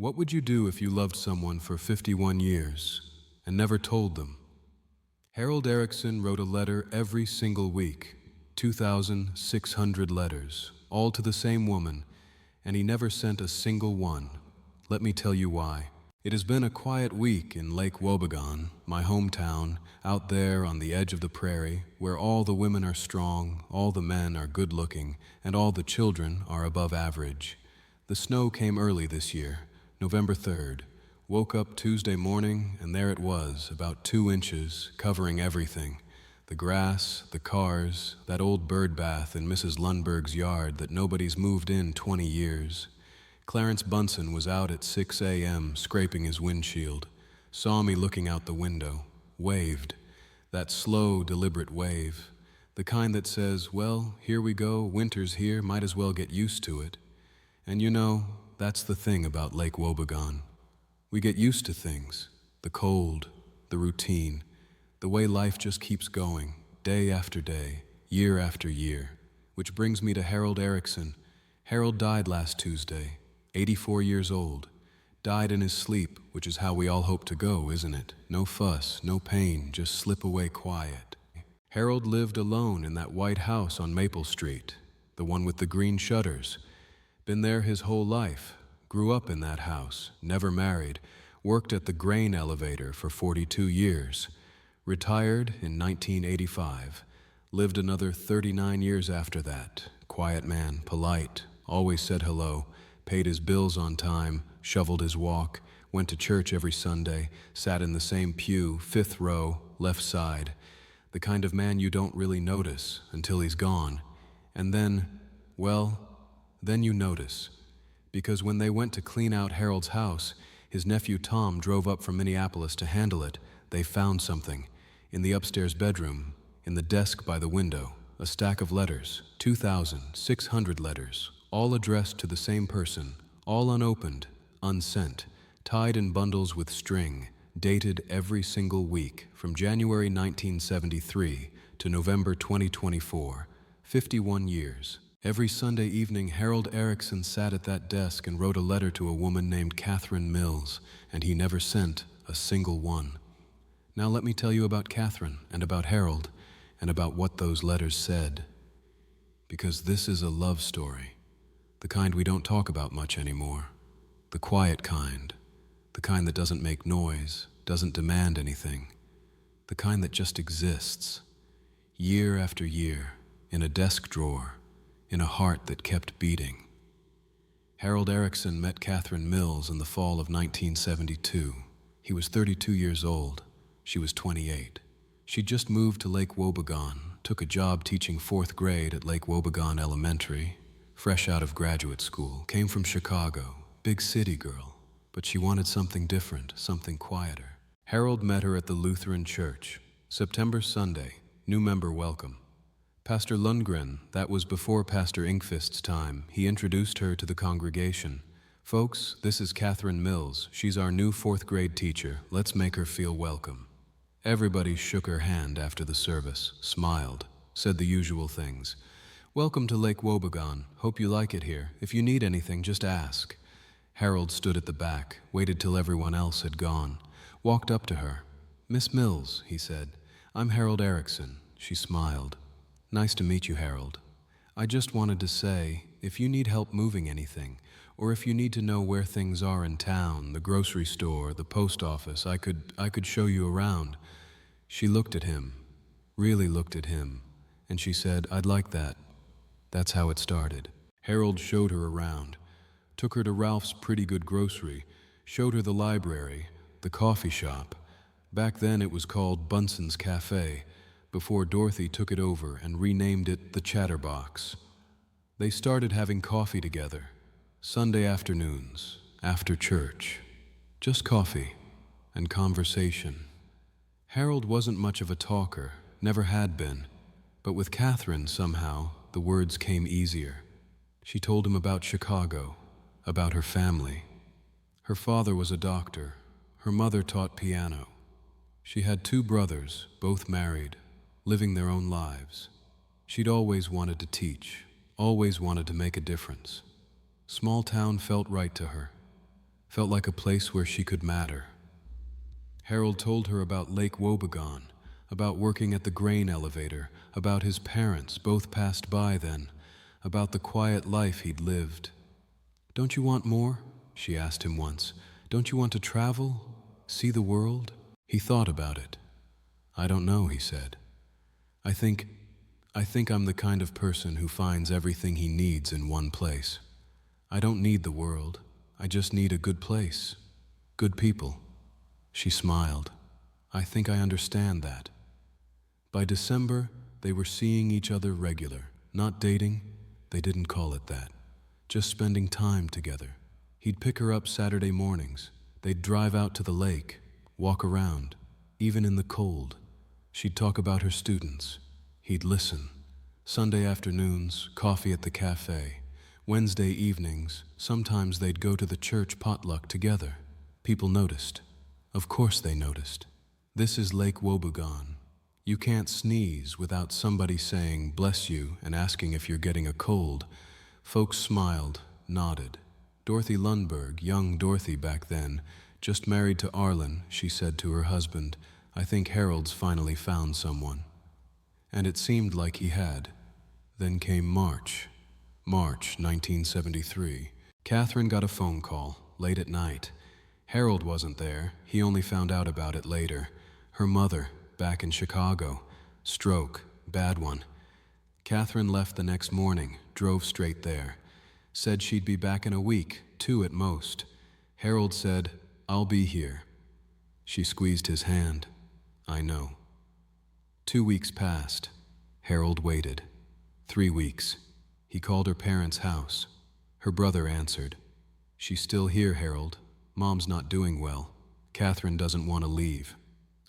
What would you do if you loved someone for 51 years and never told them? Harold Erickson wrote a letter every single week, 2,600 letters, all to the same woman, and he never sent a single one. Let me tell you why. It has been a quiet week in Lake Wobegon, my hometown, out there on the edge of the prairie, where all the women are strong, all the men are good-looking, and all the children are above average. The snow came early this year, November 3rd. Woke up Tuesday morning, and there it was, about 2 inches, covering everything. The grass, the cars, that old bird bath in Mrs. Lundberg's yard that nobody's moved in 20 years. Clarence Bunsen was out at 6 a.m. scraping his windshield, saw me looking out the window, waved. That slow, deliberate wave. The kind that says, well, here we go, winter's here, might as well get used to it. And you know, that's the thing about Lake Wobegon. We get used to things, the cold, the routine, the way life just keeps going, day after day, year after year. Which brings me to Harold Erickson. Harold died last Tuesday, 84 years old. Died in his sleep, which is how we all hope to go, isn't it? No fuss, no pain, just slip away quiet. Harold lived alone in that white house on Maple Street, the one with the green shutters. Been there his whole life, grew up in that house, never married, worked at the grain elevator for 42 years, retired in 1985, lived another 39 years after that, quiet man, polite, always said hello, paid his bills on time, shoveled his walk, went to church every Sunday, sat in the same pew, 5th row, left side, the kind of man you don't really notice until he's gone. And then, well, then you notice. Because when they went to clean out Harold's house, his nephew Tom drove up from Minneapolis to handle it. They found something. In the upstairs bedroom, in the desk by the window, a stack of letters, 2,600 letters, all addressed to the same person, all unopened, unsent, tied in bundles with string, dated every single week from January 1973 to November 2024, 51 years. Every Sunday evening, Harold Erickson sat at that desk and wrote a letter to a woman named Catherine Mills, and he never sent a single one. Now let me tell you about Catherine and about Harold and about what those letters said. Because this is a love story, the kind we don't talk about much anymore, the quiet kind, the kind that doesn't make noise, doesn't demand anything, the kind that just exists, year after year, in a desk drawer, in a heart that kept beating. Harold Erickson met Catherine Mills in the fall of 1972. He was 32 years old. She was 28. She'd just moved to Lake Wobegon, took a job teaching 4th grade at Lake Wobegon Elementary, fresh out of graduate school, came from Chicago, big city girl, but she wanted something different, something quieter. Harold met her at the Lutheran Church, September Sunday, new member welcome. Pastor Lundgren, that was before Pastor Inkfist's time, he introduced her to the congregation. Folks, this is Catherine Mills. She's our new 4th grade teacher. Let's make her feel welcome. Everybody shook her hand after the service, smiled, said the usual things. Welcome to Lake Wobegon. Hope you like it here. If you need anything, just ask. Harold stood at the back, waited till everyone else had gone, walked up to her. Miss Mills, he said. I'm Harold Erickson. She smiled. Nice to meet you, Harold. I just wanted to say, if you need help moving anything, or if you need to know where things are in town, the grocery store, the post office, I could show you around. She looked at him, really looked at him, and she said, I'd like that. That's how it started. Harold showed her around, took her to Ralph's Pretty Good Grocery, showed her the library, the coffee shop. Back then it was called Bunsen's Cafe, before Dorothy took it over and renamed it the Chatterbox. They started having coffee together, Sunday afternoons, after church. Just coffee and conversation. Harold wasn't much of a talker, never had been, but with Catherine, somehow, the words came easier. She told him about Chicago, about her family. Her father was a doctor. Her mother taught piano. She had 2 brothers, both married, living their own lives. She'd always wanted to teach, always wanted to make a difference. Small town felt right to her. felt like a place where she could matter. Harold told her about Lake Wobegon, about working at the grain elevator, about his parents, both passed by then, about the quiet life he'd lived. "Don't you want more?" she asked him once. "Don't you want to travel? See the world?" He thought about it. "I don't know," he said. I think I'm the kind of person who finds everything he needs in one place. I don't need the world. I just need a good place. Good people." She smiled. "I think I understand that." By December, they were seeing each other regular. Not dating, they didn't call it that. Just spending time together. He'd pick her up Saturday mornings. They'd drive out to the lake, walk around, even in the cold. She'd talk about her students. He'd listen. Sunday afternoons, coffee at the cafe. Wednesday evenings, sometimes they'd go to the church potluck together. People noticed. Of course they noticed. This is Lake Wobegon. You can't sneeze without somebody saying "bless you" and asking if you're getting a cold. Folks smiled, nodded. Dorothy Lundberg, young Dorothy back then, just married to Arlen, she said to her husband, "I think Harold's finally found someone." And it seemed like he had. Then came March 1973. Catherine got a phone call, late at night. Harold wasn't there, he only found out about it later. Her mother, back in Chicago. Stroke, bad one. Catherine left the next morning, drove straight there. Said she'd be back in a week, 2 at most. Harold said, "I'll be here." She squeezed his hand. "I know." 2 weeks passed. Harold waited. 3 weeks. He called her parents' house. Her brother answered. "She's still here, Harold. Mom's not doing well. Catherine doesn't want to leave."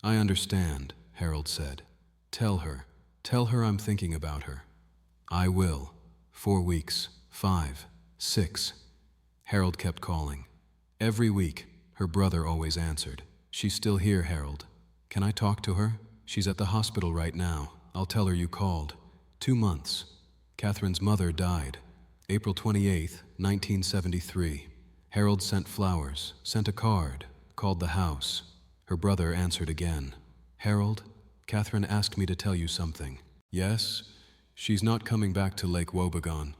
"I understand," Harold said. Tell her I'm thinking about her." "I will." 4 weeks, 5, 6. Harold kept calling. Every week, her brother always answered. "She's still here, Harold. Can I talk to her? She's at the hospital right now. I'll tell her you called." 2 months. Catherine's mother died. April 28th, 1973. Harold sent flowers, sent a card, called the house. Her brother answered again. "Harold, Catherine asked me to tell you something." "Yes?" "She's not coming back to Lake Wobegon."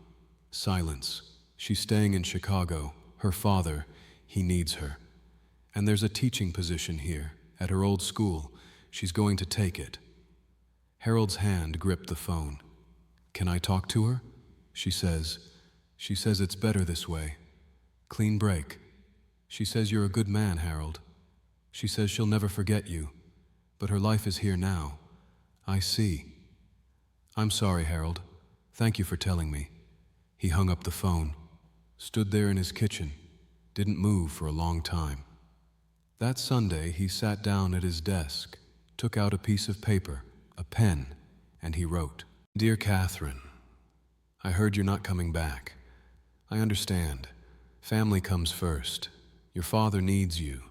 Silence. "She's staying in Chicago. Her father, he needs her. And there's a teaching position here, at her old school. She's going to take it." Harold's hand gripped the phone. "Can I talk to her?" She says it's better this way. Clean break. She says you're a good man, Harold. She says she'll never forget you. But her life is here now. I see. I'm sorry, Harold. Thank you for telling me." He hung up the phone, stood there in his kitchen, didn't move for a long time. That Sunday, he sat down at his desk, took out a piece of paper, a pen, and he wrote, "Dear Catherine, I heard you're not coming back. I understand. Family comes first. Your father needs you.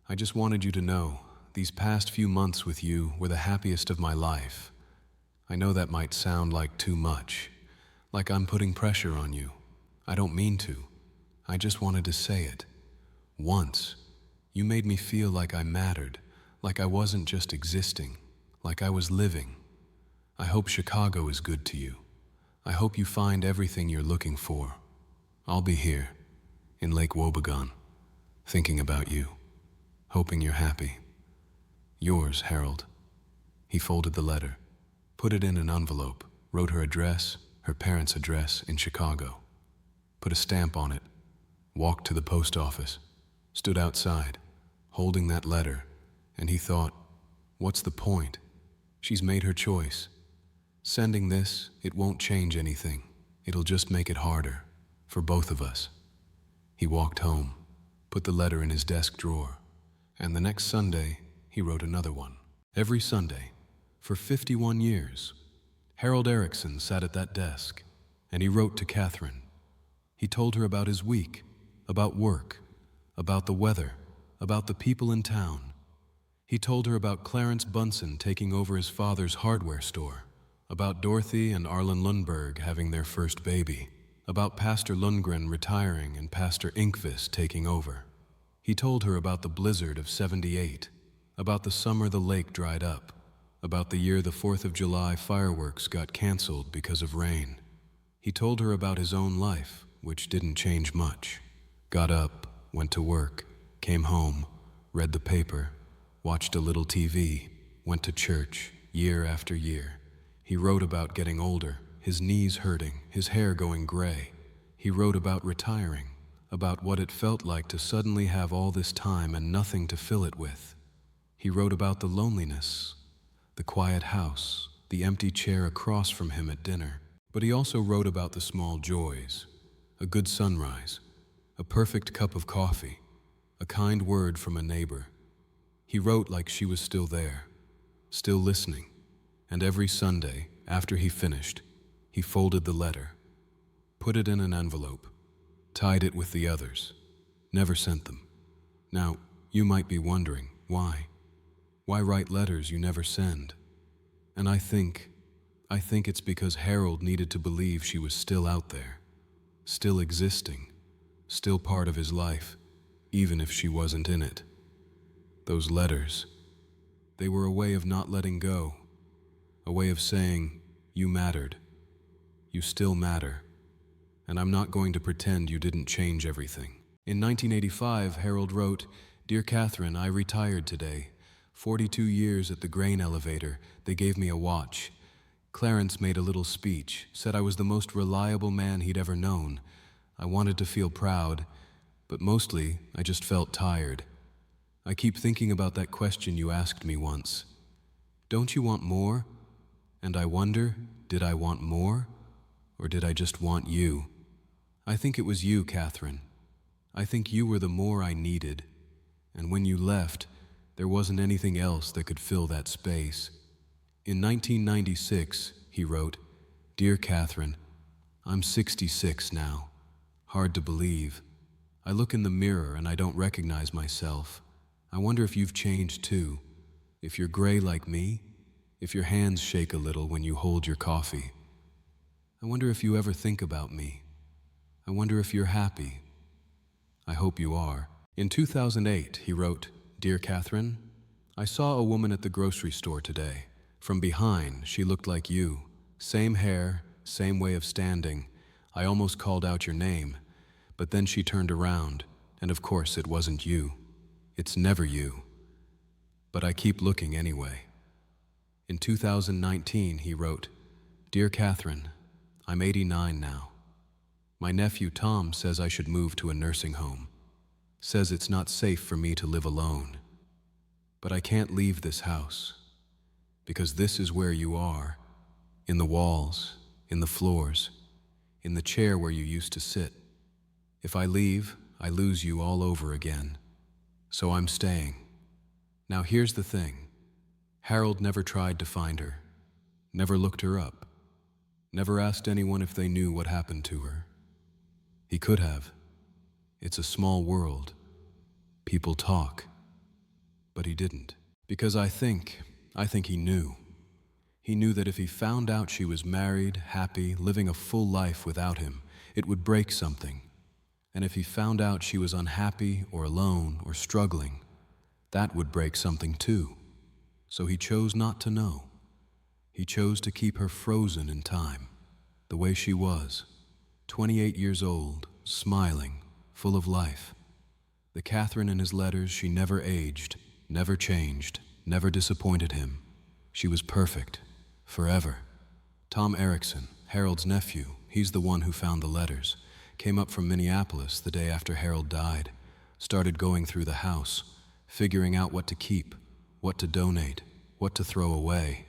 I just wanted you to know, these past few months with you were the happiest of my life. I know that might sound like too much, like I'm putting pressure on you. I don't mean to. I just wanted to say it. Once, you made me feel like I mattered, like I wasn't just existing, like I was living. I hope Chicago is good to you. I hope you find everything you're looking for. I'll be here, in Lake Wobegon, thinking about you, hoping you're happy. Yours, Harold." He folded the letter, put it in an envelope, wrote her address, her parents' address in Chicago, put a stamp on it, walked to the post office, stood outside, holding that letter, and he thought, what's the point? She's made her choice. Sending this, it won't change anything. It'll just make it harder, for both of us. He walked home, put the letter in his desk drawer, and the next Sunday, he wrote another one. Every Sunday, for 51 years, Harold Erickson sat at that desk, and he wrote to Catherine. He told her about his week, about work, about the weather, about the people in town. He told her about Clarence Bunsen taking over his father's hardware store, about Dorothy and Arlen Lundberg having their first baby, about Pastor Lundgren retiring and Pastor Inkvist taking over. He told her about the blizzard of '78, about the summer the lake dried up, about the year the 4th of July fireworks got canceled because of rain. He told her about his own life, which didn't change much. Got up, went to work, came home, read the paper, watched a little TV, went to church, year after year. He wrote about getting older, his knees hurting, his hair going gray. He wrote about retiring, about what it felt like to suddenly have all this time and nothing to fill it with. He wrote about the loneliness, the quiet house, the empty chair across from him at dinner. But he also wrote about the small joys, a good sunrise, a perfect cup of coffee, a kind word from a neighbor. He wrote like she was still there, still listening, and every Sunday, after he finished, he folded the letter, put it in an envelope, tied it with the others, never sent them. Now, you might be wondering, why? Why write letters you never send? And I think it's because Harold needed to believe she was still out there, still existing, still part of his life, even if she wasn't in it. Those letters, they were a way of not letting go, a way of saying, you mattered, you still matter, and I'm not going to pretend you didn't change everything. In 1985, Harold wrote, "Dear Catherine, I retired today. 42 years at the grain elevator, they gave me a watch. Clarence made a little speech, said I was the most reliable man he'd ever known. I wanted to feel proud, but mostly I just felt tired. I keep thinking about that question you asked me once. Don't you want more? And I wonder, did I want more? Or did I just want you? I think it was you, Catherine. I think you were the more I needed. And when you left, there wasn't anything else that could fill that space." In 1996, he wrote, "Dear Catherine, I'm 66 now. Hard to believe. I look in the mirror and I don't recognize myself. I wonder if you've changed too. If you're gray like me, if your hands shake a little when you hold your coffee. I wonder if you ever think about me. I wonder if you're happy. I hope you are." In 2008, he wrote, "Dear Catherine, I saw a woman at the grocery store today. From behind, she looked like you. Same hair, same way of standing. I almost called out your name, but then she turned around, and of course it wasn't you. It's never you. But I keep looking anyway." In 2019, he wrote, "Dear Catherine, I'm 89 now. My nephew Tom says I should move to a nursing home. Says it's not safe for me to live alone. But I can't leave this house, because this is where you are, in the walls, in the floors, in the chair where you used to sit. If I leave, I lose you all over again. So I'm staying." Now here's the thing. Harold never tried to find her, never looked her up, never asked anyone if they knew what happened to her. He could have. It's a small world. People talk. But he didn't. Because I think he knew. He knew that if he found out she was married, happy, living a full life without him, it would break something. And if he found out she was unhappy or alone or struggling, that would break something too. So he chose not to know. He chose to keep her frozen in time, the way she was, 28 years old, smiling, full of life. The Catherine in his letters, she never aged, never changed, never disappointed him. She was perfect, forever. Tom Erickson, Harold's nephew, he's the one who found the letters, came up from Minneapolis the day after Harold died, started going through the house, figuring out what to keep, what to donate, what to throw away.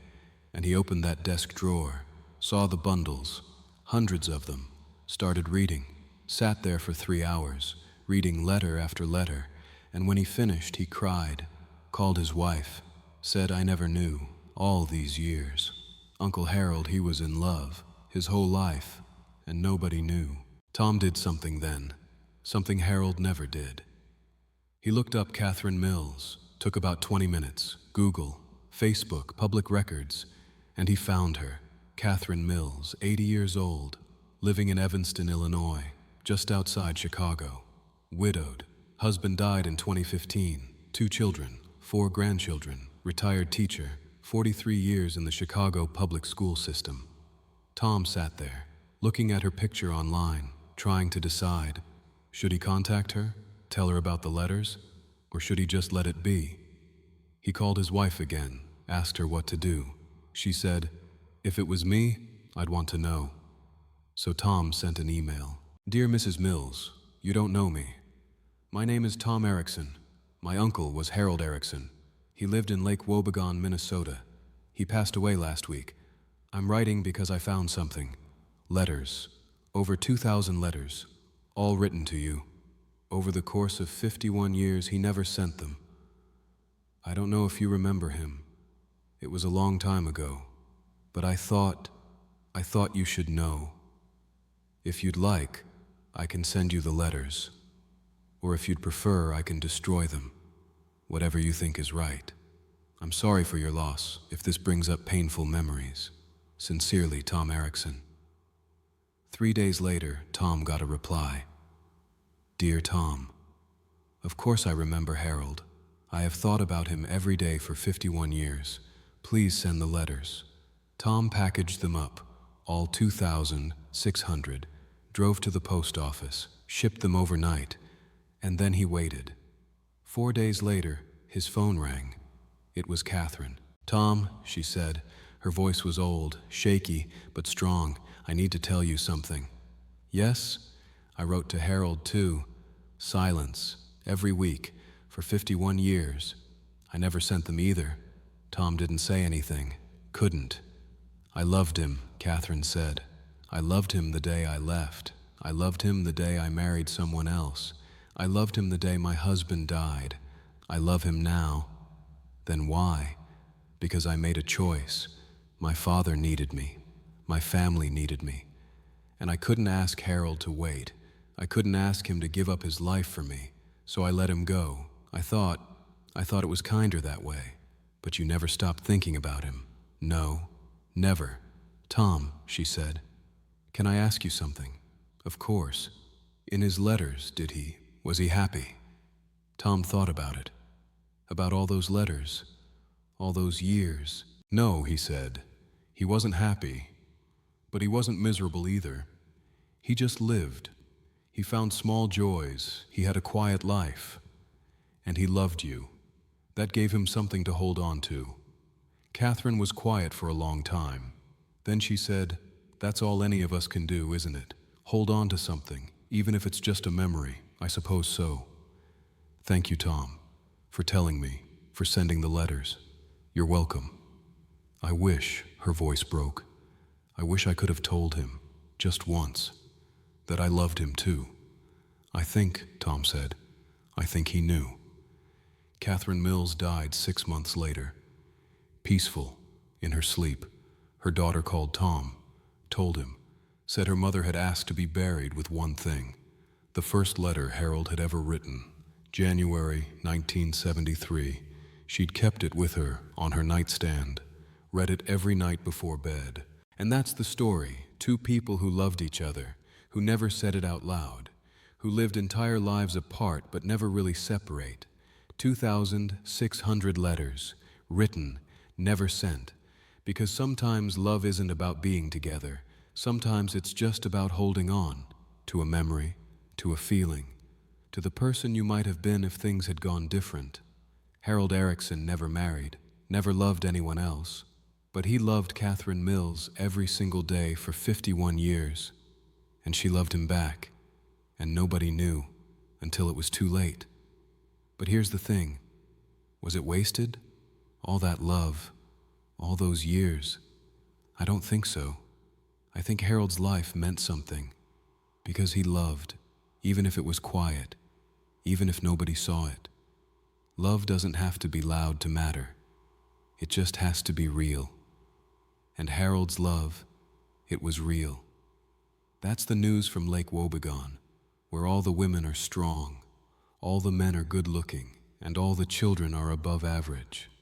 And he opened that desk drawer, saw the bundles, hundreds of them, started reading, sat there for 3 hours, reading letter after letter, and when he finished, he cried, called his wife, said, "I never knew, all these years. Uncle Harold, he was in love, his whole life, and nobody knew." Tom did something then, something Harold never did. He looked up Catherine Mills, took about 20 minutes, Google, Facebook, public records, and he found her, Catherine Mills, 80 years old, living in Evanston, Illinois, just outside Chicago, widowed, Husband died in 2015. 2 children, 4 grandchildren, retired teacher, 43 years in the Chicago public school system. Tom sat there, looking at her picture online, trying to decide, should he contact her, tell her about the letters, or should he just let it be? He called his wife again, asked her what to do. She said, "If it was me, I'd want to know." So Tom sent an email. "Dear Mrs. Mills, you don't know me. My name is Tom Erickson. My uncle was Harold Erickson. He lived in Lake Wobegon, Minnesota. He passed away last week. I'm writing because I found something. Letters. Over 2,000 letters. All written to you. Over the course of 51 years, he never sent them. I don't know if you remember him. It was a long time ago. But I thought you should know. If you'd like, I can send you the letters. Or if you'd prefer, I can destroy them. Whatever you think is right. I'm sorry for your loss, if this brings up painful memories. Sincerely, Tom Erickson." 3 days later, Tom got a reply. "Dear Tom, of course I remember Harold. I have thought about him every day for 51 years. Please send the letters." Tom packaged them up, all 2,600, drove to the post office, shipped them overnight, and then he waited. 4 days later, his phone rang. It was Catherine. "Tom," she said. Her voice was old, shaky, but strong. "I need to tell you something." "Yes?" "I wrote to Harold, too. Silence, every week, for 51 years. I never sent them either." Tom didn't say anything. Couldn't. "I loved him," Catherine said. "I loved him the day I left. I loved him the day I married someone else. I loved him the day my husband died. I love him now." "Then why?" "Because I made a choice. My father needed me. My family needed me. And I couldn't ask Harold to wait. I couldn't ask him to give up his life for me. So I let him go. I thought it was kinder that way. But you never stopped thinking about him." "No, never." "Tom," she said, "can I ask you something?" "Of course." "In his letters, was he happy?" Tom thought about it. About all those letters, all those years. "No," he said. "He wasn't happy, but he wasn't miserable either. He just lived. He found small joys. He had a quiet life. And he loved you. That gave him something to hold on to." Catherine was quiet for a long time. Then she said, "That's all any of us can do, isn't it? Hold on to something, even if it's just a memory. I suppose so. Thank you, Tom, for telling me, for sending the letters. You're welcome. I wish," her voice broke, "I wish I could have told him, just once, that I loved him too." "I think," Tom said, "I think he knew." Catherine Mills died 6 months later. Peaceful, in her sleep, her daughter called Tom, told him, said her mother had asked to be buried with one thing: the first letter Harold had ever written, January 1973. She'd kept it with her on her nightstand, read it every night before bed. And that's the story. 2 people who loved each other, who never said it out loud, who lived entire lives apart but never really separate. 2,600 letters, written, never sent. Because sometimes love isn't about being together. Sometimes it's just about holding on to a memory, to a feeling, to the person you might have been if things had gone different. Harold Erickson never married, never loved anyone else, but he loved Catherine Mills every single day for 51 years, and she loved him back, and nobody knew until it was too late. But here's the thing, was it wasted? All that love, all those years? I don't think so. I think Harold's life meant something, because he loved, even if it was quiet, even if nobody saw it. Love doesn't have to be loud to matter. It just has to be real. And Harold's love, it was real. That's the news from Lake Wobegon, where all the women are strong, all the men are good-looking, and all the children are above average.